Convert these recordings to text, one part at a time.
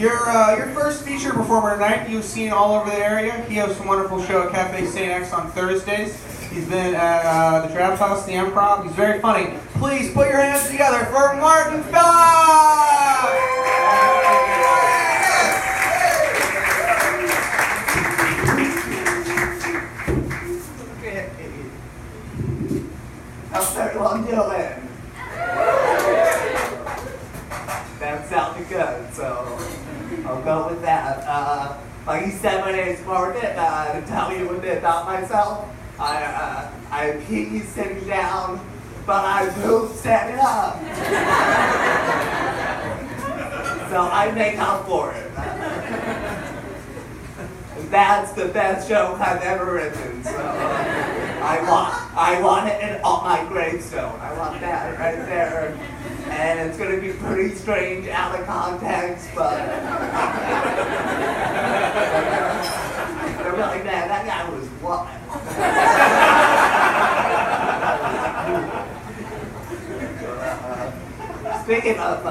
Your first feature performer tonight, you've seen all over the area. He has some wonderful show at Cafe St. X on Thursdays. He's been at the Draft House, the Improv. He's very funny. Please put your hands together for Martin Phillips! How's everyone doing? That sounded good, so I'll go with that. Like you said, my name's Martin. To tell you a bit about myself, I pee sitting down, but I poop standing up. So I make up for it. That's the best joke I've ever written, so I want it on my gravestone. I want that right there. And it's going to be pretty strange out of context, but they're really mad. That guy was wild. Speaking of,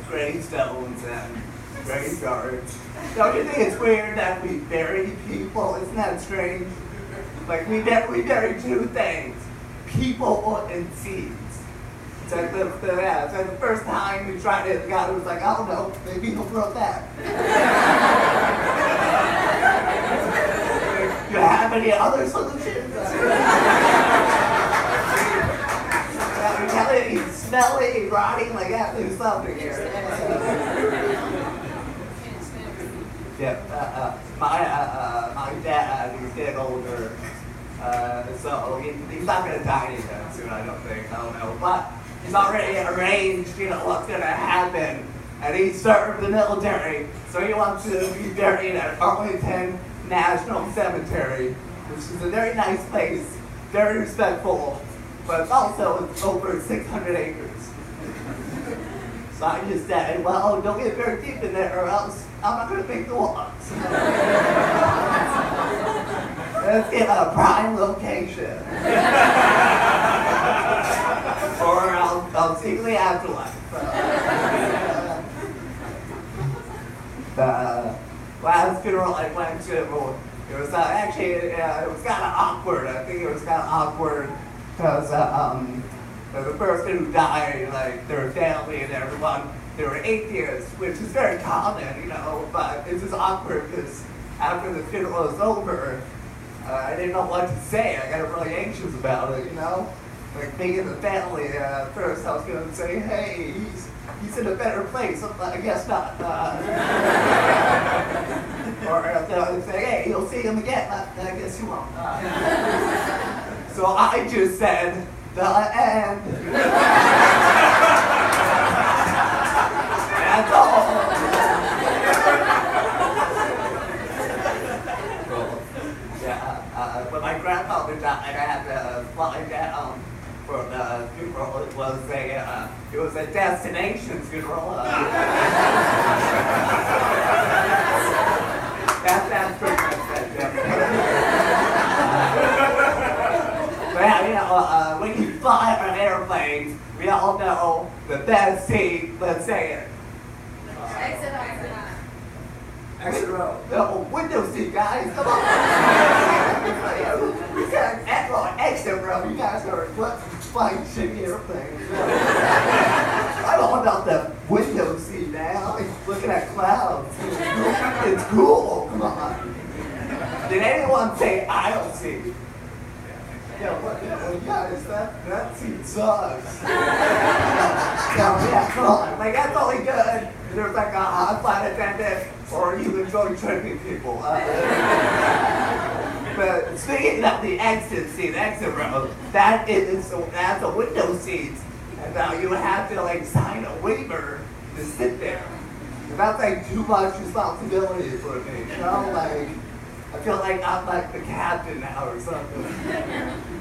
gravestones and graveyards, don't you think it's weird that we bury people? Isn't that strange? Like, we bury two things, people and seeds. It's like the first time we tried it, the guy was like, I don't know, maybe he'll throw that. Do you have any other solutions? He's smelly, rotting, like that, there's something here. Yeah, my dad, he's getting older, so he's not going to die anytime soon, I don't think, I don't know, but he's already arranged, what's going to happen, and he served the military, so he wants to be buried at Arlington National Cemetery, which is a very nice place, very respectful, but it's also over 600 acres. So I just said, well, don't get very deep in there or else I'm not going to make the walks. Let's get a prime location. Or I'll see you in the afterlife. The last funeral I went to, it was it was kind of awkward. I think it was kind of awkward because the person who died, like their family and everyone, they were atheists, which is very common, but it's just awkward because after the funeral was over, I didn't know what to say. I got really anxious about it, Like being in the family, first I was going to say, hey, he's in a better place. I guess not. Or I would say, hey, you'll see him again. I guess you won't. So I just said, the end. That's all. When my grandfather died, I had to fly down for the funeral. It was a destination funeral. That's pretty much that, But when you fly on airplanes, we all know the best seat. Let's say it. Exit row. No, window seat, guys. Come on. You got an exit row. You guys are flying shitty airplanes. I'm all about the window seat now. Like looking at clouds. It's cool. Come on. Did anyone say aisle seat? Yeah, guys, that seat sucks. Yeah, come on. Like, that's only good. There's like a hot flight attendant, or you enjoy tripping people. But speaking of the exit seat, exit row, that's a window seat. And you have to sign a waiver to sit there. That's too much responsibility for me, I feel like I'm like the captain now or something.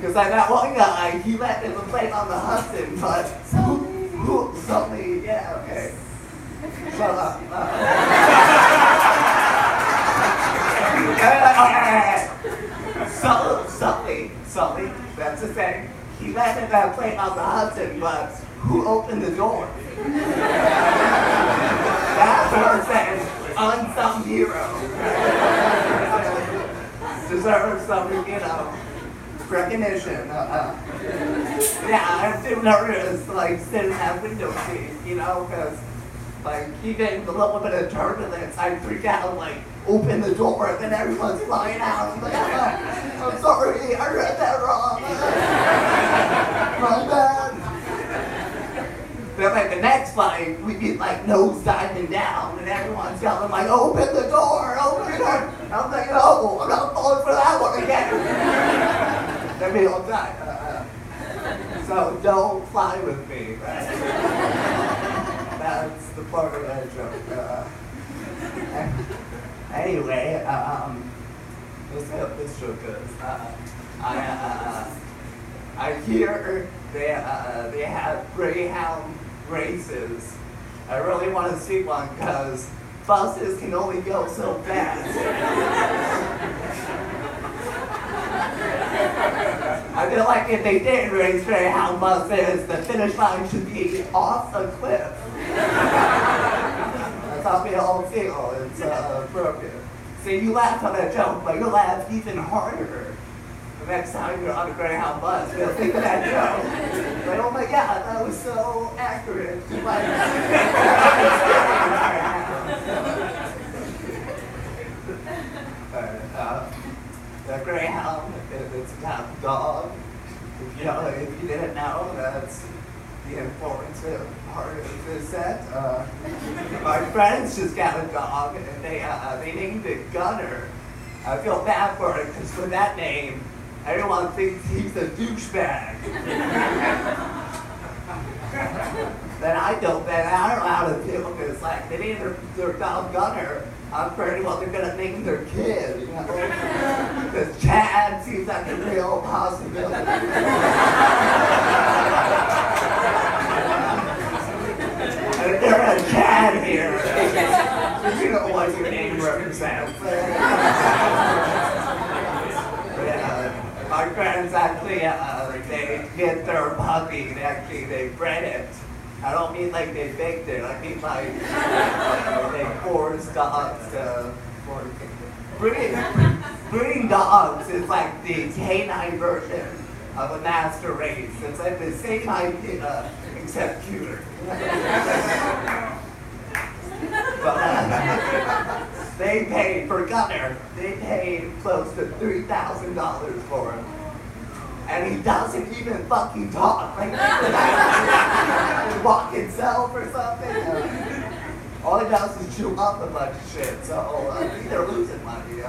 Because that one guy, he let him play on the Hudson, but Sully, yeah, okay. Shut up. Sully, that's the thing. He let him play on the Hudson, but who opened the door? That's what I'm saying. some hero. Deserves some, recognition. Yeah, I'm too nervous to like sit in that window seat, because like even a little bit of turbulence, I freak out, like open the door, and then everyone's flying out. I'm like, I'm sorry, I read that wrong. My bad. Then like the next flight, we get like nose diving down, and everyone's yelling like, open the door, open the door. I'm like, no, I'm not falling for that one again. That'd be all time. So don't fly with me. Right? That's the part of that joke. Anyway, let's see what this joke is. I hear they have Greyhound races. I really want to see one because buses can only go so fast. I feel like if they did race Greyhound buses, the finish line should be off a cliff. That's how we all feel. It's broken. See, you laughed on that joke, but you'll laugh even harder the next time you're on a Greyhound bus. You'll think of that joke. Like, oh my God, that was so accurate. Like, the Greyhound, it's a top dog. If you didn't know, that's the informative part of this set. My friends just got a dog, and they named it Gunner. I feel bad for it because with that name, everyone thinks he's a douchebag. Then I don't know how to feel because like they named their dog Gunner. I'm afraid what they're gonna name their kid, Because Chad seems like a real possibility. And if there is a Chad here, you know what your name represents. My friends actually, they get their puppy, they bred it. I don't mean like they baked it, I mean like they forced dogs to breeding dogs is like the canine version of a master race. It's like the same idea, except cuter. But they paid for Gunner, they paid close to $3,000 for him. And he doesn't even fucking talk. Like, he walk himself or something. All he does is chew up a bunch of shit. So I think they're losing money.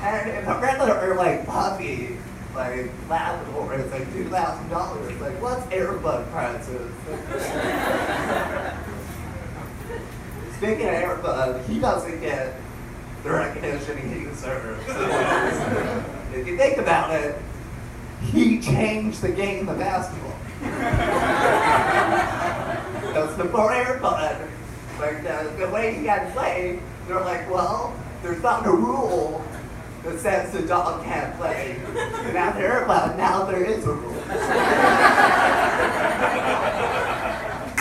And if a regular like puppy, like Labrador, is like $2,000. Like, what's Airbud prices? Speaking of Airbud, he doesn't get the recognition he deserves. If you think about it, he changed the game of basketball. Because before Airbud, like the way he got played, they're like, well, there's not a rule that says the dog can't play. And after Airbud, now there is a rule.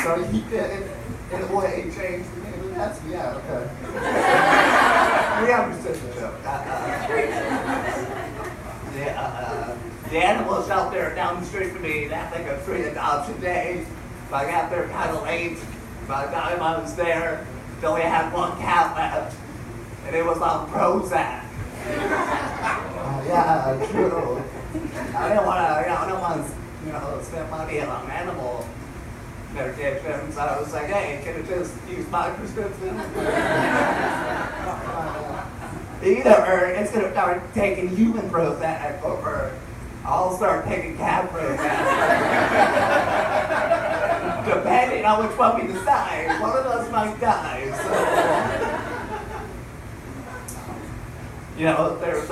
So he did, in a way, change the game of basketball. Yeah, okay. We understood the joke. The animal shelter down the street from me, that's like a free adoption day. So I got there kind of late. By the time I was there, they only had one cat left, and it was on Prozac. Yeah, true. I don't want to spend money on animal medication, so I was like, hey, can I just use my prescription? Either it's going to start taking human Prozac, or I'll start taking cat Prozac. Depending on which one we decide, one of us might die. So, there's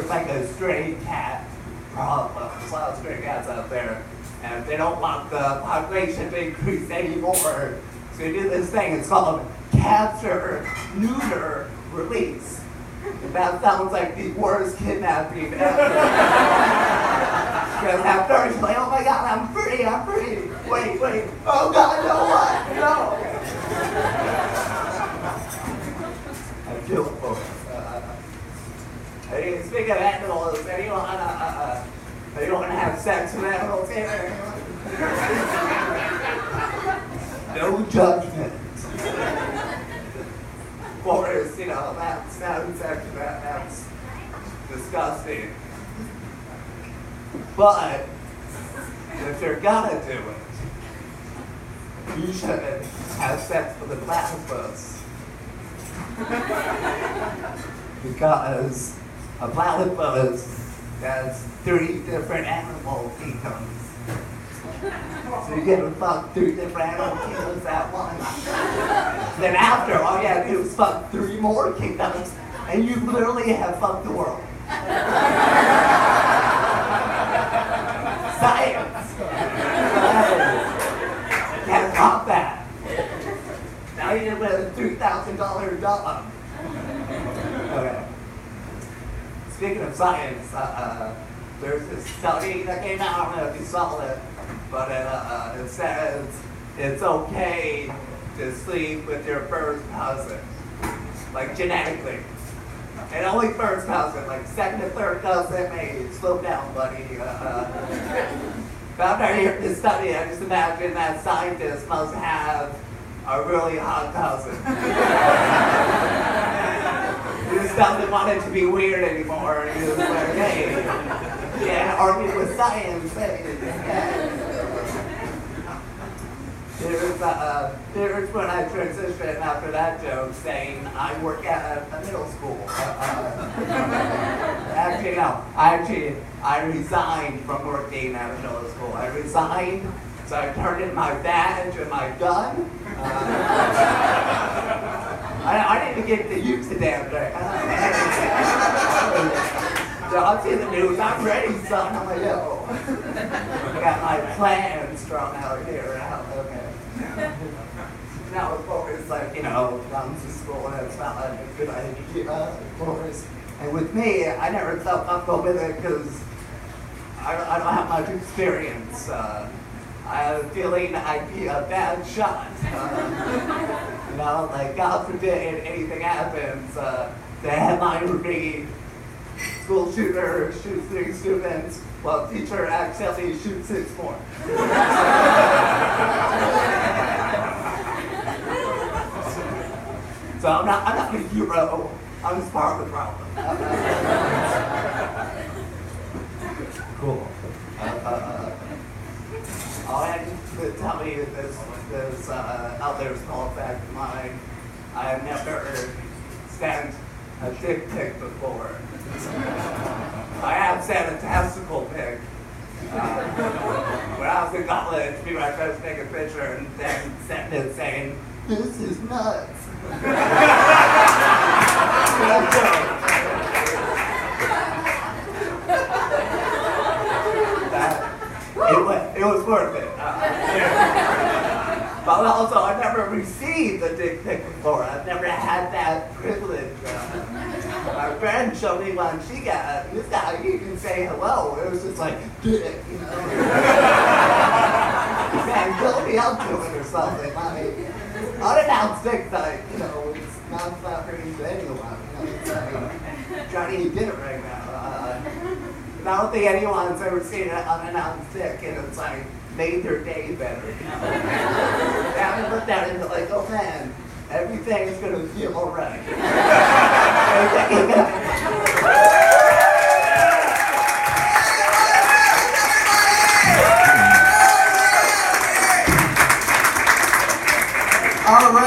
like a stray cat problem. There's a lot of stray cats out there, and they don't want the population to increase anymore. So we do this thing. It's called capture, neuter, release. That sounds like the worst kidnapping ever. Because at first you're like, oh my God, I'm free. Wait. Oh God, no, what? No. speaking of animals, anyone have sex with animals here? No judgment. Of course, that's having sex with that's disgusting. But if you're gonna do it, you should have sex with a platypus. Because a platypus has 3 different animal kingdoms. So you get to fuck 3 different animal kingdoms at once. Then after, all you have to do is fuck 3 more kingdoms, and you literally have fucked the world. Science! Can't top that. Now you get a $3,000 job. Okay. Speaking of science, there's this study that came out, I don't know if you saw it, but it says it's okay to sleep with your first cousin, like genetically. And only first cousin, like second and third cousin, maybe slow down, buddy. After I hear this study, I just imagine that scientists must have a really hot cousin. He just doesn't want it to be weird anymore. He was like, hey, yeah, argue with science. Hey, There's when I transitioned after that joke saying I work at a middle school. Actually, no. I resigned from working at a middle school. I resigned, so I turned in my badge and my gun. I didn't get to use the damn thing. So I'll see the news. I'm ready, son. I'm like, yo. I got my plans drawn out here. Okay. Now, of course, like, comes to school and it's not like a good idea, of course. And with me, I never felt comfortable with it because I don't have much experience. I have a feeling I'd be a bad shot. Like, God forbid anything happens, the headline would be, school shooter shoots 3 students, while teacher accidentally shoots 6 more. So I'm not a hero. I'm just part of the problem. Cool. I'll end to tell you this out there small fact of mine. I have never sent a dick pic before. I have sent a testicle pic. When I was in college, people were trying to take a picture and then sent it saying, "This is nuts." It was worth it. But also, I've never received a dick pic before. I've never had that privilege. My friend showed me one she got. This guy, you can say hello. It was just like, dick, Man, go me up to it or something. Unannounced dick type, it's not flattering to anyone. It's like, Johnny, you did it right now. I don't think anyone's ever seen an unannounced dick and it's like made their day better. They haven't looked at it and like, oh man, everything's gonna feel alright.